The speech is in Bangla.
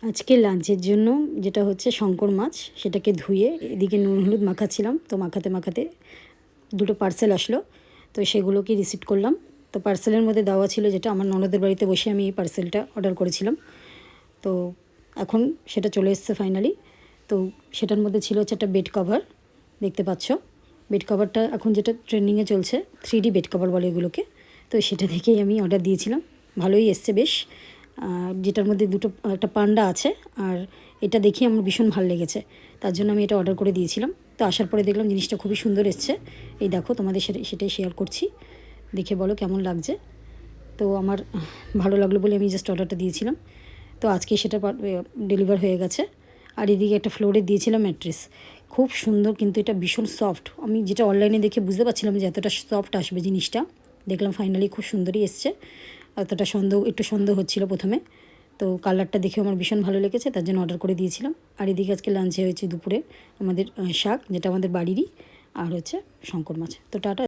আজকে লাঞ্চের জন্য যেটা হচ্ছে শঙ্কর মাছ, সেটাকে ধুয়ে এদিকে নুন হলুদ মাখাচ্ছিলাম। তো মাখাতে মাখাতে দুটো পার্সেল আসলো, তো সেগুলোকে রিসিভ করলাম। তো পার্সেলের মধ্যে দেওয়া ছিল যেটা আমার ননদের বাড়িতে বসে আমি এই পার্সেলটা অর্ডার করেছিলাম। তো এখন সেটা চলে এসছে ফাইনালি। তো সেটার মধ্যে ছিল হচ্ছে একটা বেড কভার, দেখতে পাচ্ছ। বেড কভারটা এখন যেটা ট্রেন্ডিংয়ে চলছে, 3D বেড কভার বলে এগুলোকে। তো সেটা দেখেই আমি অর্ডার দিয়েছিলাম, ভালোই এসছে বেশ। যেটার মধ্যে দুটো একটা পান্ডা আছে, আর এটা দেখে আমার ভীষণ ভালো লেগেছে, তার জন্য আমি এটা অর্ডার করে দিয়েছিলাম। তো আসার পরে দেখলাম জিনিসটা খুবই সুন্দর এসছে। এই দেখো, তোমাদের সেটাই শেয়ার করছি, দেখে বলো কেমন লাগছে। তো আমার ভালো লাগলো বলে আমি জাস্ট অর্ডারটা দিয়েছিলাম। তো আজকে সেটা ডেলিভার হয়ে গেছে। আর এদিকে একটা ফ্লোরে দিয়েছিলাম ম্যাট্রেস, খুব সুন্দর, কিন্তু এটা ভীষণ সফট। আমি যেটা অনলাইনে দেখে বুঝতে পারছিলাম যে এতটা সফট আসবে জিনিসটা, দেখলাম ফাইনালি খুব সুন্দরই এসছে। এতটা একটু সন্দেহ হচ্ছিলো প্রথমে। তো কালারটা দেখে আমার ভীষণ ভালো লেগেছে, তার জন্য অর্ডার করে দিয়েছিলাম। আর এদিকে আজকে লাঞ্চে হয়েছে দুপুরে আমাদের শাক, যেটা আমাদের বাড়িরই, আর হচ্ছে শঙ্কর মাছ। তো টাটা।